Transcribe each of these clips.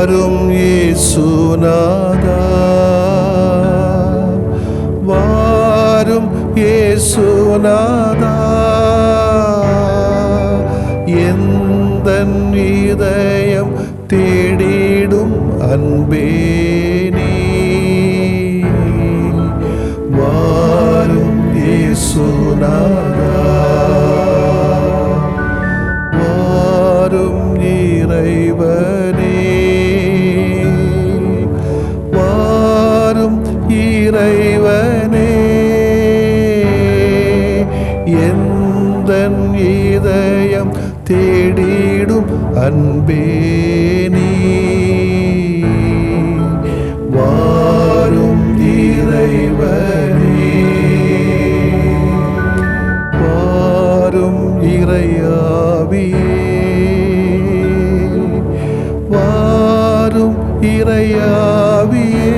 வாரும் இயேசுநாதா, வாரும் இயேசுநாதா, எந்தன் இதயம் தேடிடும் அன்பே நீ, வாரும் இயேசுநாதா, வாரும் இறைவனே, வாரும் இறைவனே, எந்தன் இதயம் தேடிடும் அன்பே நீ, வாரும் இறைவனே, வாரும் இறையாவியே, வாரும் இறையாவியே,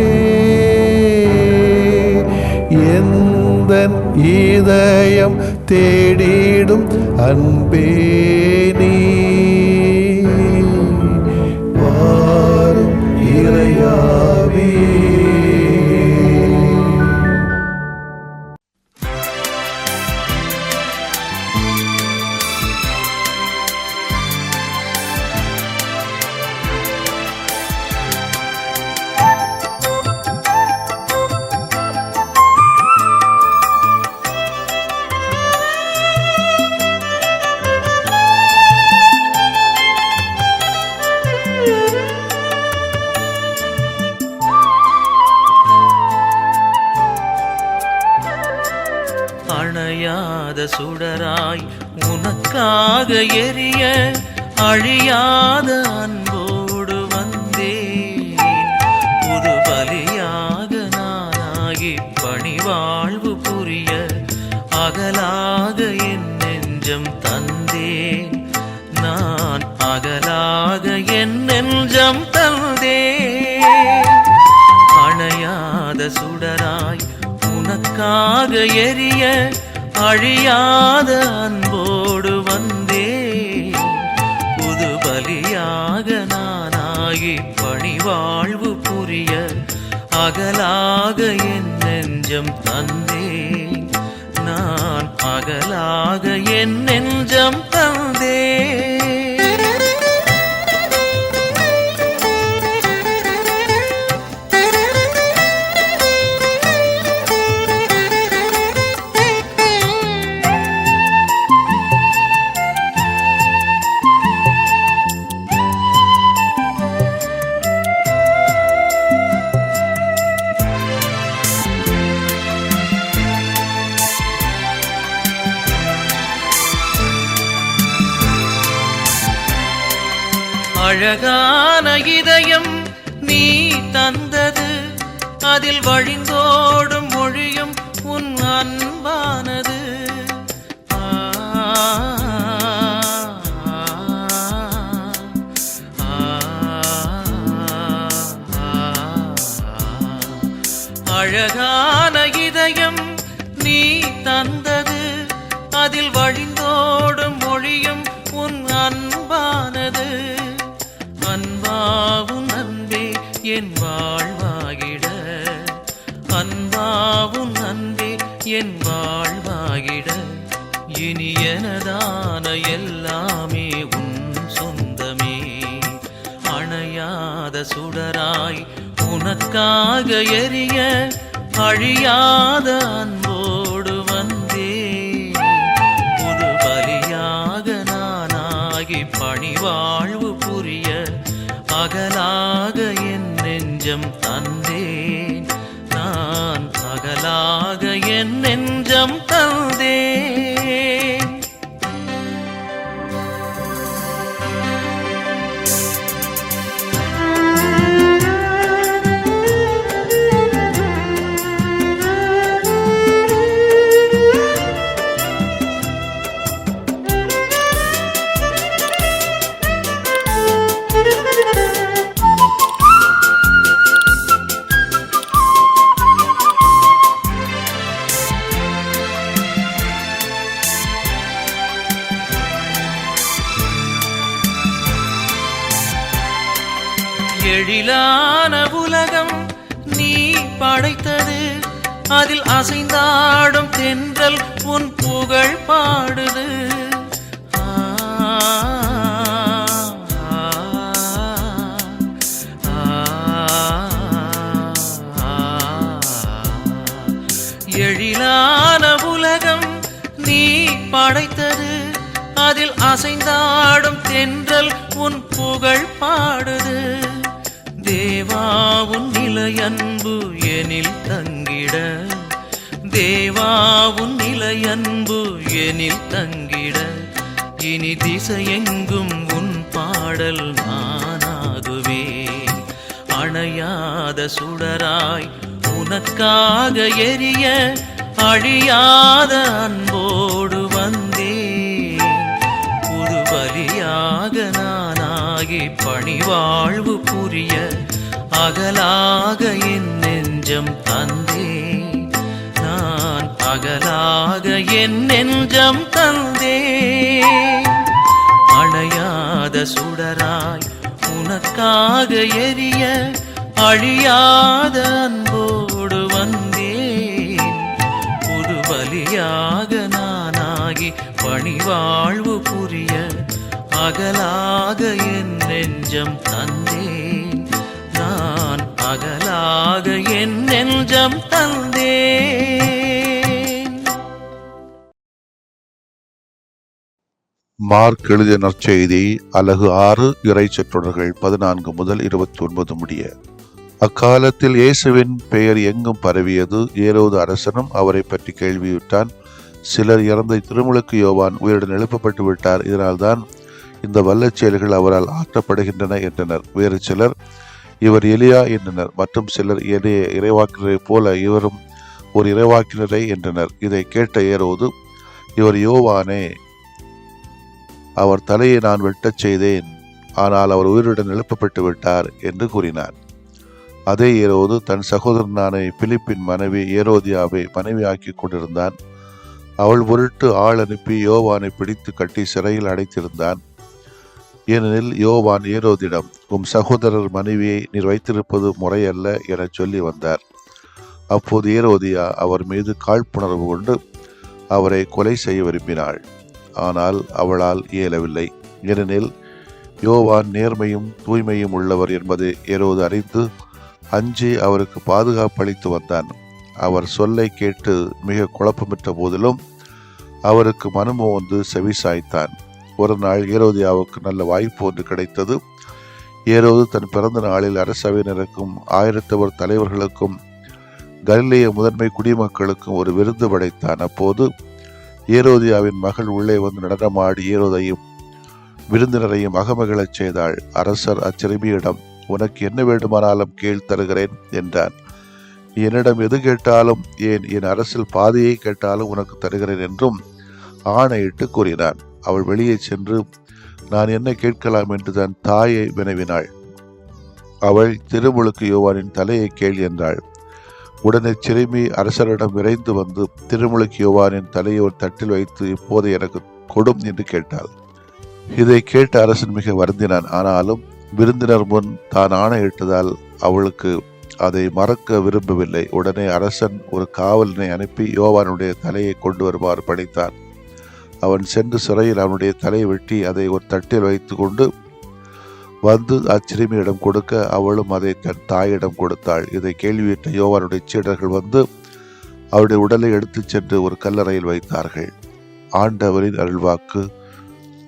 எந்தன் இதயம் தேடிடும் அன்பே நீ, வாரும் இறையாவியே. அணையாத சுடராய் உனக்காக எரிய அழியாத அன்போடு வந்தேன். புது பலியாக நானாகி பணிவாழ்வு புரிய அகலாக என் நெஞ்சம் தந்தேன். நான் அகலாக என் நெஞ்சம் தந்தேன். அணையாத சுடராய் உனக்காக எரிய அழியாத அன்போடு வந்தேன். புது பலியாக நானாகி பணிவாழ்வு புரிய அகலாக என் நெஞ்சம் தந்தேன். நான் அகலாக என் நெஞ்சம் தந்தேன். அழகான இதயம் நீ தந்தது, அதில் வழிந்தோடும் மொழியும் உன் அன்பானது. அழகான இதயம் நீ தந்தது, அதில் வழிந்தோடும் மொழியும் உன் அன்பானது. அன்பாவும் அன்பே என் வாழ்வாகிட, அன்பாவும் அன்பே என் வாழ்வாகிட, இனி எனதான எல்லாமே உன் சொந்தமே. அணையாத சுடராய் உனக்காக எரிய அழியாத அன்போடு வந்தேன். புது பலியாக நானாகி பணிவாழ்வு புரிய அகலாக என் நெஞ்சம் தந்தேன். நான் அகலாக என் நெஞ்சம் தந்தேன். எழிலான உலகம் நீ படைத்தது, அதில் அசைந்தாடும் தென்றல் உன் புகழ் பாடுது. எழிலான உலகம் நீ படைத்தது, அதில் அசைந்தாடும் தென்றல் உன் புகழ் பாடுது. தேவாவுன் நிலையன்பு எனில் தங்கிட, தேவாவுன் நிலையன்பு எனில் தங்கிட, இனி திசையெங்கும் உன் பாடல் நானாகுவேன். அணையாத சுடராய் உனக்காக எரிய, அழியாத அன்போடு வந்தேன். புது பலியாக நானாகி பணிவாழ்வு புரிய, அகலாக என் நெஞ்சம் தந்தேன். நான் அகலாக என் நெஞ்சம் தந்தேன். அணையாத சுடராய் உனக்காக எரிய, அழியாத அன்போடு வந்தேன். புது பலியாக நானாகி பணிவாழ்வு புரிய, அகலாக என் நெஞ்சம் தந்தேன். நான் அகலாக என் நெஞ்சம் தந்தேன். மார்க் எழுதிய நற்செய்தி அலகு 6 இறைச்சொற்றொடர்கள் 14 முதல் 29 முடிய. அக்காலத்தில் இயேசுவின் பெயர் எங்கும் பரவியது. ஏரோது அரசனும் அவரை பற்றி கேள்வியுற்றான். சிலர் இறந்த திருமுழுக்கு யோவான் உயிருடன் எழுப்பப்பட்டு விட்டார், இதனால்தான் இந்த வல்லச் செயல்கள் அவரால் ஆற்றப்படுகின்றன என்றனர். வேறு சிலர் இவர் எலியா என்றனர். மற்றும் சிலர் இறைவாக்கினரை போல இவரும் ஒரு இறைவாக்கினரை என்றனர். இதை கேட்ட ஏரோது, இவர் யோவானே, அவர் தலையை நான் வெட்டச் செய்தேன், ஆனால் அவர் உயிருடன் எழுப்பப்பட்டு விட்டார் என்று கூறினார். அதே ஏரோது தன் சகோதரனான பிலிப்பின் மனைவி ஏரோதியாவை மனைவியாக்கி கொண்டிருந்தான். அவள் பொருட்டு ஆள் அனுப்பி யோவானை பிடித்து கட்டி சிறையில் அடைத்திருந்தான். ஏனெனில் யோவான் ஏரோதிடம், உம் சகோதரர் மனைவியை நீர் வைத்திருப்பது முறையல்ல என சொல்லி வந்தார். அப்போது ஏரோதியா அவர் மீது காழ்ப்புணர்வு கொண்டு அவரை கொலை செய்ய விரும்பினாள். ஆனால் அவளால் இயலவில்லை. ஏனெனில் யோவான் நேர்மையும் தூய்மையும் உள்ளவர் என்பதை ஏரோது அறிந்து அஞ்சி அவருக்கு பாதுகாப்பு அளித்து வந்தான். அவர் சொல்லை கேட்டு மிக குழப்பமிட்ட போதிலும் அவருக்கு மனமோ வந்து செவிசாய்த்தான். ஒரு நாள் ஏரோதியாவுக்கு நல்ல வாய்ப்பு ஒன்று கிடைத்தது. ஏரோது தன் பிறந்த நாளில் அரசவையினருக்கும் 1000 தலைவர்களுக்கும் கலிலேய முதன்மை குடிமக்களுக்கும் ஒரு விருந்து படைத்தான். அப்போது ஏரோதியாவின் மகள் உள்ளே வந்து நடனமாடி ஏரோதையும் விருந்தினரையும் அகமகிழச் செய்தாள். அரசர் அச்சிறுமியிடம், உனக்கு என்ன வேண்டுமானாலும் கேள், தருகிறேன் என்றான். என்னிடம் எது கேட்டாலும், ஏன் என் அரசில் பாதியை கேட்டாலும் உனக்கு தருகிறேன் என்றும் ஆணையிட்டு கூறினான். அவள் வெளியே சென்று நான் என்ன கேட்கலாம் என்று தன் தாயை வினவினாள். அவள் திருமுழுக்கு யோவானின் தலையை கேள் என்றாள். உடனே சிறுமி அரசரிடம் விரைந்து வந்து திருமுழுக்கு யோவானின் தலையை ஒரு தட்டில் வைத்து, இப்போது எனக்கு கொடும் என்று கேட்டாள். இதை கேட்ட அரசன் மிக வருந்தினான். ஆனாலும் விருந்தினர் முன் தான் ஆணையிட்டதால் அவளுக்கு அதை மறக்க விரும்பவில்லை. உடனே அரசன் ஒரு காவலனை அனுப்பி யோவானுடைய தலையை கொண்டு வருமாறு பணித்தான். அவன் சென்று சிறையில் அவனுடைய தலையை வெட்டி அதை ஒரு தட்டில் வைத்து கொண்டு வந்து அச்சிறுமியிடம் கொடுக்க, அவளும் அதை தன் தாயிடம் கொடுத்தாள். இதை கேள்வியிட்ட யோவானுடைய சீடர்கள் வந்து அவருடைய உடலை எடுத்துச் சென்று ஒரு கல்லறையில் வைத்தார்கள். ஆண்டவரின் அருள்வாக்கு.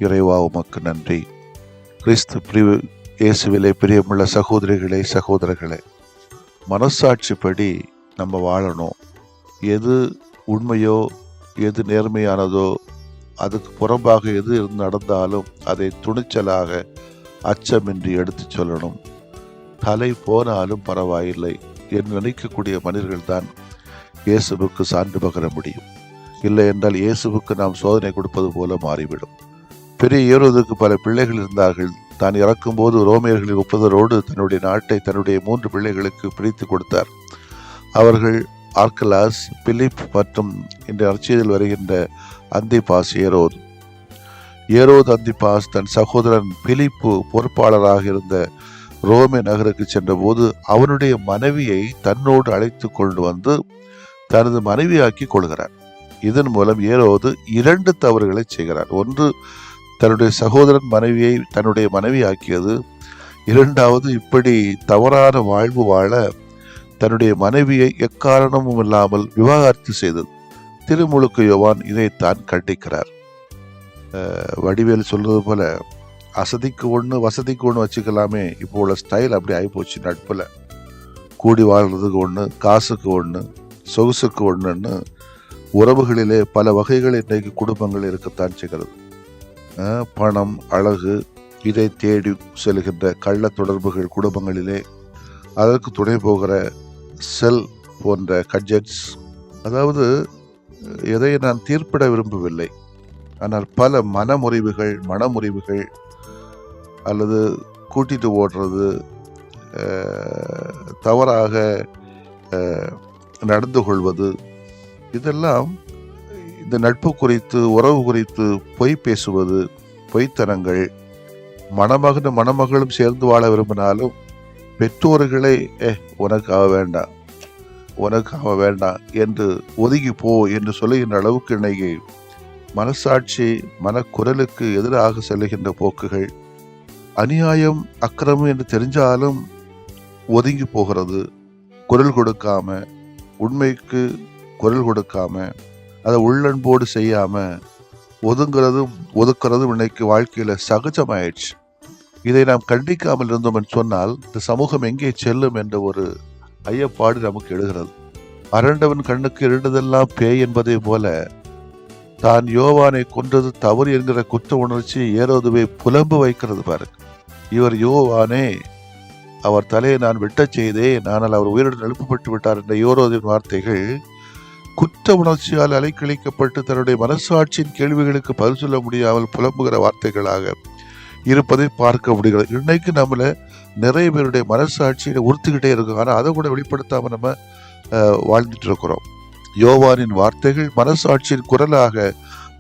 இறைவா உமக்கு நன்றி. கிறிஸ்து இயேசுவிலே பிரியமுள்ள சகோதரிகளே, சகோதரர்களே, மனசாட்சிப்படி நம்ம வாழணும். எது உண்மையோ, எது நேர்மையானதோ, அதுக்கு புறம்பாக எது நடந்தாலும் அதை துணிச்சலாக அச்சமின்றி எடுத்து சொல்லணும். தலை போனாலும் பரவாயில்லை என்று நினைக்கக்கூடிய மனிதர்கள் தான் இயேசுவுக்கு சான்று பகர முடியும். இல்லை என்றால் இயேசுவுக்கு நாம் சோதனை கொடுப்பது போல மாறிவிடும். பெரிய ஏரோதுக்கு பல பிள்ளைகள் இருந்தார்கள். தான் இறக்கும்போது ரோமியர்களின் ஒப்புதலோடு தன்னுடைய நாட்டை தன்னுடைய 3 பிள்ளைகளுக்கு பிரித்து கொடுத்தார். அவர்கள் ஆர்கலாஸ், பிலிப் மற்றும் இந்த நற்செய்தியில் வருகின்ற அந்திபாஸ். ஏரோது அந்திபாஸ் தன் சகோதரன் பிலிப்பு பொறுப்பாளராக இருந்த ரோமே நகருக்கு சென்றபோது அவனுடைய மனைவியை தன்னோடு அழைத்து கொண்டு வந்து தனது மனைவியாக்கி கொள்கிறார். இதன் மூலம் ஏரோது 2 தவறுகளை செய்கிறார். ஒன்று, தன்னுடைய சகோதரன் மனைவியை தன்னுடைய மனைவியாக்கியது. இரண்டாவது, இப்படி தவறான வாழ்வு வாழ தன்னுடைய மனைவியை எக்காரணமும் இல்லாமல் விவாகரத்து செய்தது. திருமுழுக்கு யோவான் இதைத்தான் கண்டிக்கிறார். வடிவேல் சொல்றது போல, அசதிக்கு ஒன்று வசதிக்கு ஒன்று வச்சுக்கலாமே, இப்போ உள்ள ஸ்டைல் அப்படி ஆகிப்போச்சு. நட்புல கூடி வாழ்றதுக்கு ஒன்று, காசுக்கு ஒன்று, சொகுசுக்கு ஒன்றுன்னு உறவுகளிலே பல வகைகள் இன்றைக்கு குடும்பங்கள் இருக்கத்தான் செய்கிறது. பணம், அழகு, இதை தேடி செல்கின்ற கள்ள தொடர்புகள் குடும்பங்களிலே, அதற்கு துணை போகிற செல் போன்ற கட்ஜெட்ஸ். அதாவது எதை நான் தீர்ப்பிட விரும்பவில்லை, ஆனால் பல மனமுறிவுகள் அல்லது கூட்டிட்டு ஓடுறது, தவறாக நடந்து கொள்வது, இதெல்லாம் இந்த நட்பு குறித்து, உறவு குறித்து பொய் பேசுவது, பொய்த்தனங்கள். மணமகனும் சேர்ந்து வாழ விரும்பினாலும் பெற்றோர்களை உனக்கு அவ வேண்டாம் என்று ஒதுங்கி போ என்று சொல்லுகின்ற அளவுக்கு இன்னைக்கு மனசாட்சி, மனக்குரலுக்கு எதிராக செல்லுகின்ற போக்குகள், அநியாயம், அக்கிரமம் என்று தெரிஞ்சாலும் ஒதுங்கி போகிறது. குரல் கொடுக்காம, உண்மைக்கு குரல் கொடுக்காம, அதை உள்ளன்போடு செய்யாம ஒதுக்குறதும் இன்னைக்கு வாழ்க்கையில சகஜமாயிடுச்சு. இதை நாம் கண்டிக்காமல் இருந்தோம் என்று சொன்னால் இந்த சமூகம் எங்கே செல்லும் என்ற ஒரு ஐயப்பாடு நமக்கு எழுகிறது. அரண்டவன் கண்ணுக்கு இருண்டதெல்லாம் பேய் என்பதை போல தான் யோவானை கொன்றது தவறு என்கிற குற்ற உணர்ச்சி ஏரோதுவை புலம்பு வைக்கிறது. பாருங்க, இவர் யோவானே, அவர் தலையை நான் வெட்டச் செய்தேன், ஆனால் அவர் உயிருடன் எழுப்பப்பட்டு விட்டார் என்ற ஏரோதின் வார்த்தைகள் குற்ற உணர்ச்சியால் அலைக்கழிக்கப்பட்டு தன்னுடைய மனசாட்சியின் கேள்விகளுக்கு பதில் சொல்ல முடியாமல் புலம்புகிற வார்த்தைகளாக இருப்பதை பார்க்க முடிகிறது. இன்னைக்கு நம்மள நிறைய பேருடைய மனசாட்சியை உறுத்துக்கிட்டே இருக்கும், ஆனால் அதை கூட வெளிப்படுத்தாம நம்ம வாழ்ந்துட்டு இருக்கிறோம். யோவானின் வார்த்தைகள் மனசாட்சியின் குரலாக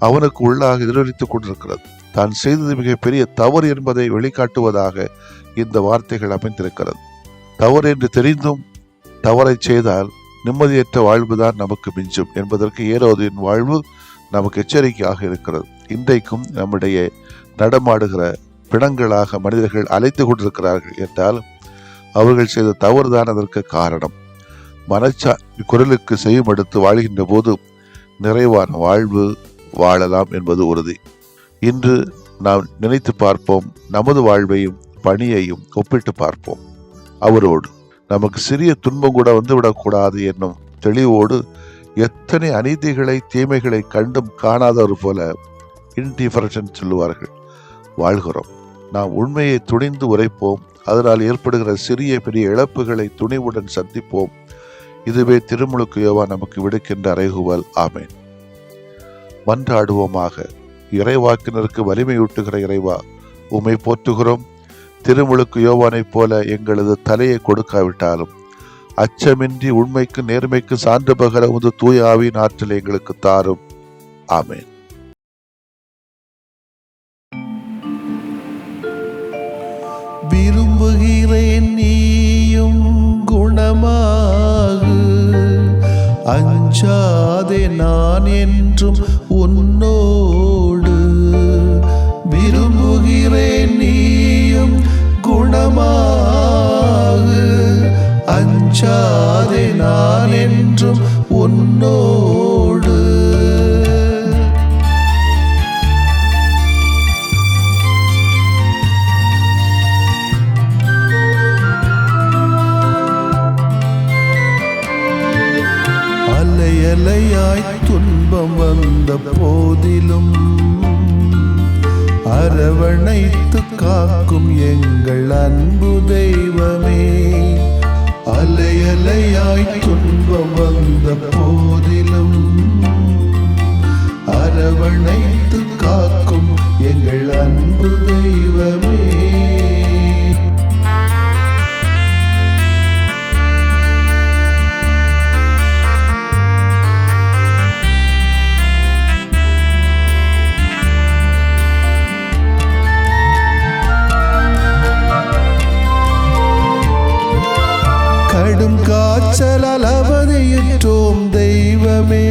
அவனுக்கு உள்ளாக எதிரொலித்துக் கொண்டிருக்கிறது. தான் செய்தது மிகப்பெரிய தவறு என்பதை வெளிக்காட்டுவதாக இந்த வார்த்தைகள் அமைந்திருக்கிறது. தவறு என்று தெரிந்தும் தவறை செய்தால் நிம்மதியற்ற வாழ்வுதான் நமக்கு மிஞ்சும் என்பதற்கு ஏரோதின் வாழ்வு நமக்கு எச்சரிக்கையாக இருக்கிறது. இன்றைக்கும் நம்முடைய நடமாடுகிற பிணங்களாக மனிதர்கள் அலைத்து கொண்டிருக்கிறார்கள் என்றால் அவர்கள் செய்த தவறுதான் அதற்கு காரணம். குரலுக்கு செய்யும் எடுத்து வாழ்கின்ற போது நிறைவான வாழ்வு வாழலாம் என்பது உறுதி. இன்று நாம் நினைத்து பார்ப்போம், நமது வாழ்வையும் பணியையும் ஒப்பிட்டு பார்ப்போம். அவரோடு நமக்கு சிறிய துன்பம் கூட வந்துவிடக்கூடாது என்னும் தெளிவோடு எத்தனை அநீதிகளை, தீமைகளை கண்டும் காணாதவர் போல இன்டிஃபரன்ஸ் சொல்லுவார்கள் வாழ்கிறோம். நாம் உண்மையை துணிந்து உரைப்போம். அதனால் ஏற்படுகிற சிறிய பெரிய இழப்புகளை துணிவுடன் சந்திப்போம். இதுவே திருமுழுக்கு யோவான் நமக்கு விடுக்கின்ற அறைகூவல். ஆமேன். மன்றாடுவோமாக. இறைவாக்கினருக்கு வலிமையூட்டுகிற இறைவா, உம்மை போற்றுகிறோம். திருமுழுக்கு யோவானைப் போல எங்களது தலையை கொடுக்காவிட்டாலும் அச்சமின்றி உண்மைக்கு நேர்மைக்கு சான்று பகர உமது தூய ஆவியின் ஆற்றலை எங்களுக்கு தாரும். ஆமேன். விரும்புகிறேன் நீயும் குணமாகு, அஞ்சாதே நான் என்றும் உன்னோடு. விரும்புகிறேன் நீயும் குணமாகு, அஞ்சாதே நான் என்றும் உன்னோடு. அலையலையாய் துன்பம் வந்த போதிலும் அரவணைத்து காக்கும் எங்கள் அன்பு தெய்வமே. அலையலையாய் துன்பம் வந்த போதிலும் அரவணைத்து காக்கும் எங்கள் அன்பு தெய்வமே. காய்ச்சலால் அவதியுற்றோம் தெய்வமே,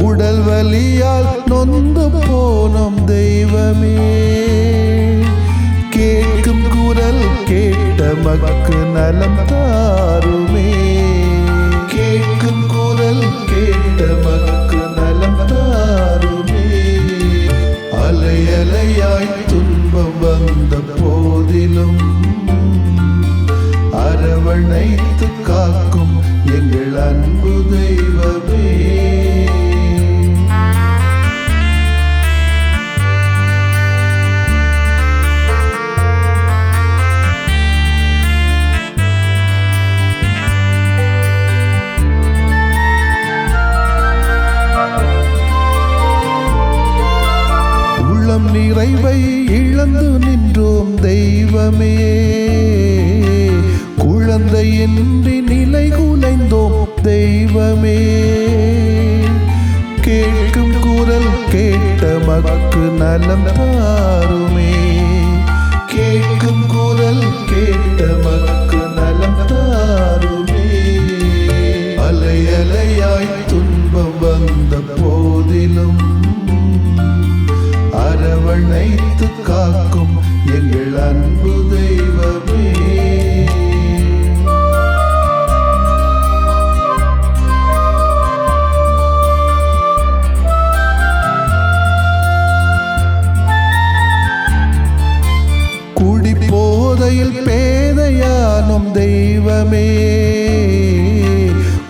உடல் வலியால் நொந்து போனோம் தெய்வமே, கேட்கும் குரல் கேட்ட மக்கு நலம் தாருமே, கேட்கும் குரல் கேட்ட மக்கு நலம் தாருமே. அலை அலையாய் துன்பம் வந்த போதிலும் அரவணைத்து காக்கும் எங்கள் அன்பு தெய்வமே. உள்ளம் நிறைவை இழந்து நின்றோம் தெய்வமே, குழந்தையின்றி நிலை குலைந்தோம் தெய்வமே, கேட்கும் குரல் கேட்ட மக்கு நலம் தாருமே, கேட்கும் குரல் கேட்ட மக்கு நலம் தாருமே. அலை அலையாய் துன்பம் வந்த போதிலும் அரவணைத்து காக்கும் எங்கள் அன்பு தெய்வமே. குடி போதையில் பேதையானும் தெய்வமே,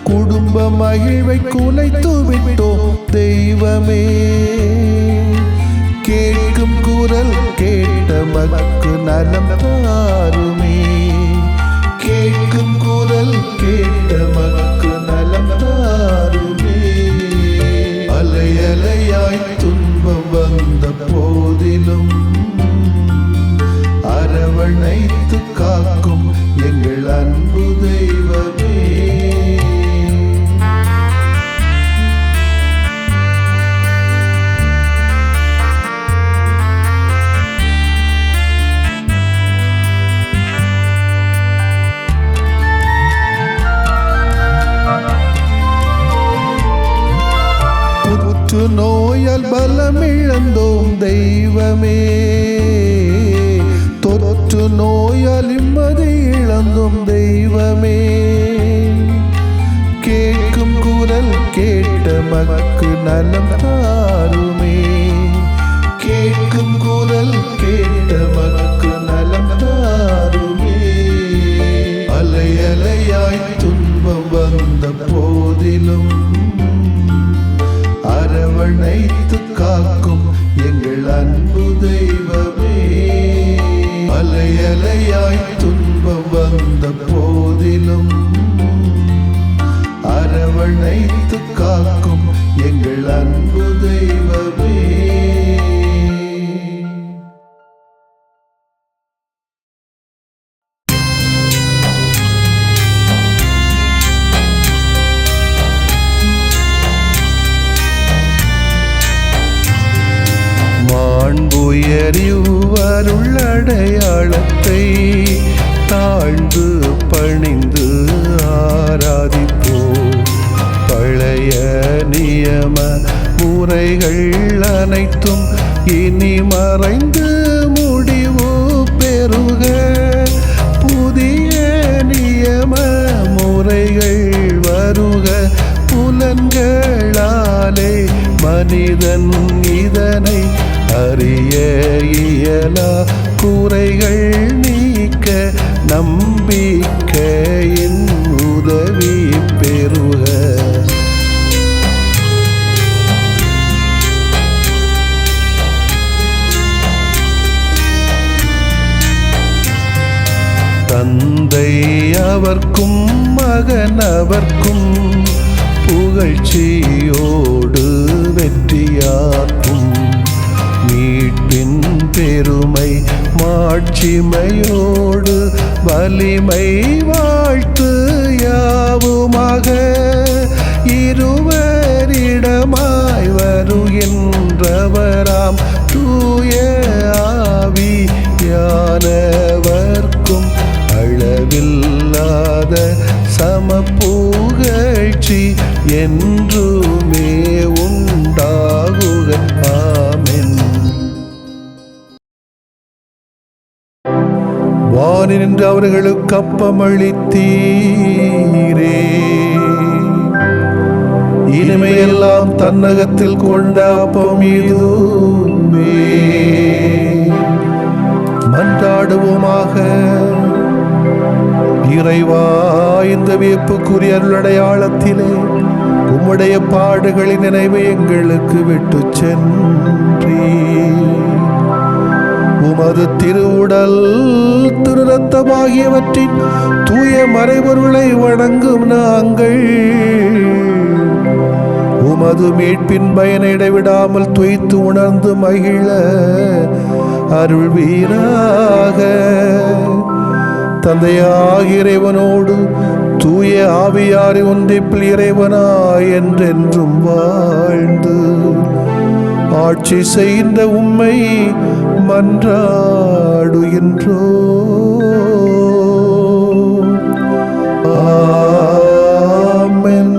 குடும்ப மகிழ்வை குலைத்து விட்டோம் தெய்வமே, கேட்கும் குரல் கேட்ட மக்கு நலம் தாருமே, கேட்கும் குரல் கேட்ட மக்கு நலம் தாருமே. அலை அலையாய் துன்பம் வந்த போதிலும் அரவணைத்து காக்கும் எங்கள் அன்பு தெய்வமே. நோயால் பலமிழந்தோம் தெய்வமே, தொற்று நோயால் நிம்மதி இழந்தோம் தெய்வமே, கேட்கும் குரல் கேட்ட மக்கு நலம் தாருமே, கேட்கும் குரல் கேட்ட மக்கு நலம் தாருமே. அலை அலையாய் துன்பம் வந்த போதிலும் அரவணைத்து காக்கும் எங்கள் அன்பு தெய்வமே. அலை அலையாய் துன்பம் வந்த போதிலும் அரவணைத்து காக்கும் எங்கள் அன்பு தெய்வமே. மாண்புயரிவருள்ளடையாளத்தை தாழ்ந்து பணிந்து ஆராதிப்போம், பழைய நியம முறைகள் அனைத்தும் இனி மறைந்து முடிவு பெறுக, புதிய நியம முறைகள் வருக, புலன்களாலே மனிதன் இதனை அறிய இயலா, குறைகள் நீக்க நம்பிக்கையின் உதவி பெறுக. தந்தை அவர்க்கும் மகன் அவர்க்கும் புகழ்ச்சியோடு வெற்றியாக்கும், மீட்பின் பெருமை மாட்சிமையோடு வலிமை வாழ்த்து யாவுமாக, இருவரிடமாய் வருகின்றவராம் தூய ஆவியானவர்க்கும் அளவில்லாத சமப்புகழ்ச்சி என்றுமே உண்டாகுக. ஆமென். வானில் நின்று அவர்களுக்கு அப்பமளித்தீரே, இனிமையெல்லாம் தன்னகத்தில் கொண்ட அப்பம் இதுவே. மன்றாடுவோமாக. இறைவா, இந்த வியப்புக்குரிய அருளடையாளத்திலே உம்முடைய பாடுகளின் நினைவை எங்களுக்கு விட்டு சென்றீ. உமது திருவுடல் திருரத்தமாகியவற்றின் தூய மறைபொருளை வணங்கும் நாங்கள் உமது மீட்பின் பயனை இடைவிடாமல் துய்த்து உணர்ந்து மகிழ அருள்வீராக. தந்தையாகிய இறைவனோடு தூய ஆவியாரை ஒன்றிப்பில் இறைவனாய் என்றென்றும் வாழ்ந்து ஆட்சி செய்கின்ற உம்மை மன்றாடுகின்றோ. ஆமென்.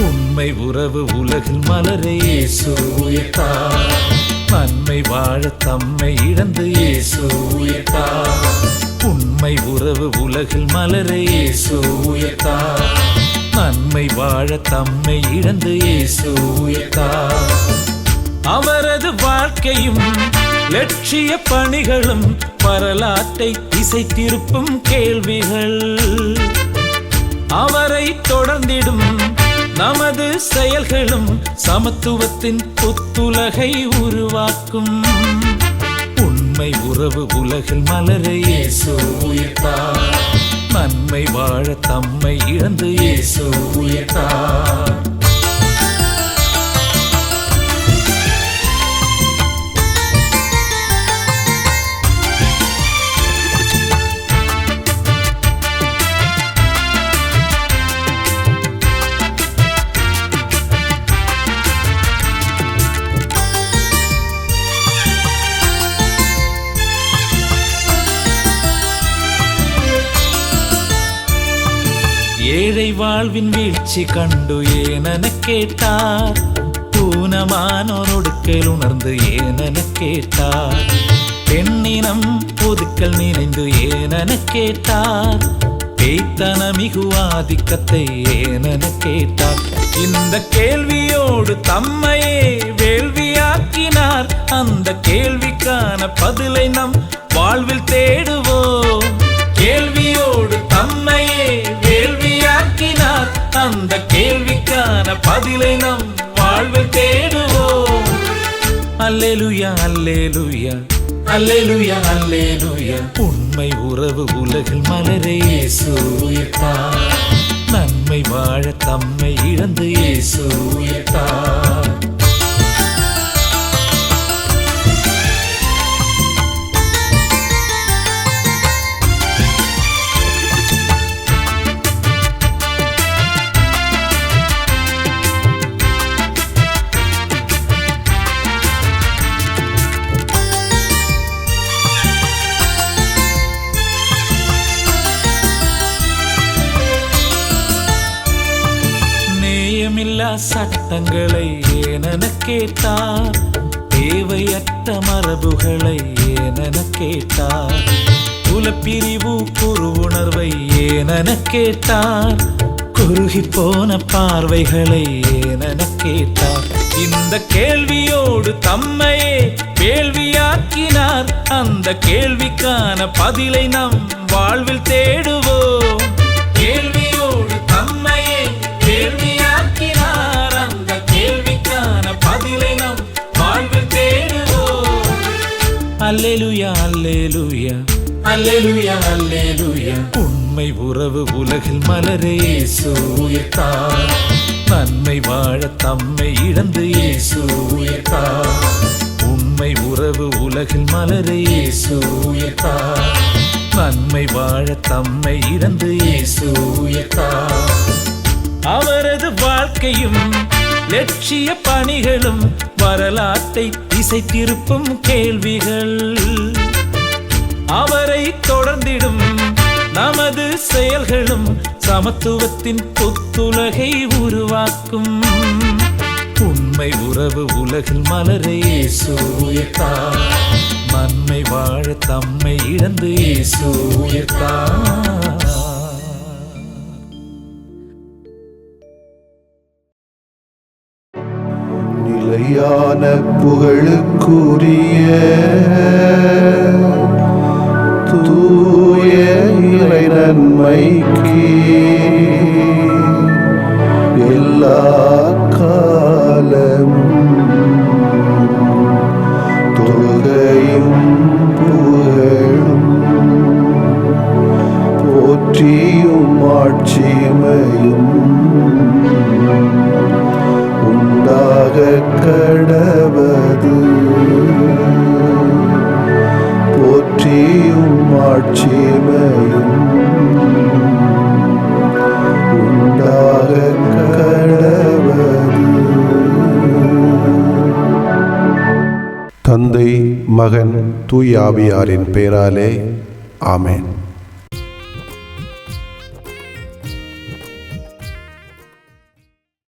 உண்மை உறவு உலகில் மலரே இயேசு உயர்த்தார். நன்மை வாழ தம்மை இழந்து இயேசு உயர்த்தார். உண்மை உறவு உலகில் மலரே இயேசு உயர்த்தார். நன்மை வாழ தம்மை இழந்து இயேசு உயர்த்தார். அவரது வாழ்க்கையும் லட்சிய பணிகளும் வரலாற்றை திசை திருப்பும் கேள்விகள். அவரை தொடர்ந்திடும் நமது செயல்களும் சமத்துவத்தின் புத்துலகை உருவாக்கும். உண்மை உறவு உலகில் மலரை இயேசு உயர்த்தார். நன்மை வாழ தம்மை இழந்து இயேசு உயர்த்தார். ஏழை வாழ்வின் வீழ்ச்சி கண்டு ஏனென கேட்டார். ஊனமானோர் ஒடுக்கல் உணர்ந்து ஏனென கேட்டார். பெண்ணினம் பொதுக்கள் நினைந்து ஏனென கேட்டார். பேய்த்தன மிகு ஆதிக்கத்தை ஏனென கேட்டார். இந்த கேள்வியோடு தம்மையே வேள்வியாக்கினார். அந்த கேள்விக்கான பதிலை நம் வாழ்வில் தேடுவோம். கேள்வியோடு தம்மையே வேள்வியாக்கினார். அந்த கேள்விக்கான பதிலை நம் வாழ்வில் தேடுவோம். அல்லேலூயா அல்லேலூயா அல்லேலூயா அல்லேலூயா. உண்மை உறவு உலகில் மலரே இயேசு உயர்த்தார். நன்மை வாழ தம்மை இழந்து இயேசு உயர்த்தார். சட்டங்களை ஏனென கேட்டார், தேவையற்ற மரபுகளை ஏனென கேட்டார், குலப்பிரிவு குறுவுணர்வை ஏனென கேட்டார், குறுகி போன பார்வைகளை ஏனென கேட்டார். இந்த கேள்வியோடு தம்மையே வேள்வியாக்கினார். அந்த கேள்விக்கான பதிலை நம் வாழ்வில் தேடுவோம். கேள்வியோடு தம்மையே வேள்வியாக்கினார். அந்த கேள்விக்கான பதிலை நம் வாழ்வில் தேடுவோம். அல்லேலூயா அல்லேலூயா அல்லேலூயா அல்லேலூயா. உண்மை உறவு உலகில் மலரே இயேசு உயிர்த்தார். நன்மை வாழ தம்மை இழந்து இயேசு உயிர்த்தார். உண்மை உறவு உலகில் மலரே இயேசு உயிர்த்தார். நன்மை வாழ தம்மை இழந்து இயேசு உயிர்த்தார். அவரது வாழ்க்கையும் லட்சிய பணிகளும் வரலாற்றை திசை திருப்பும் கேள்விகள். அவரை தொடர்ந்திடும் நமது செயல்களும் சமத்துவத்தின் புத்துலகை உருவாக்கும். உண்மை உறவு உலகில் மலரே இயேசு உயிர்த்தார். நன்மை வாழ தம்மை இழந்து இயேசு உயிர்த்தார். நிலையான புகழுக்குரிய தூய இறை நன்மைக்கு எல்லா காலமும் தொழுகையும் புகழும் போற்றியும் ஆட்சிமையும் உண்டாக கடவது. போற்றியும் ஆட்சிமையும் உண்டாக கடவது. தந்தை, மகன், தூய ஆவியாரின் பெயராலே ஆமென்.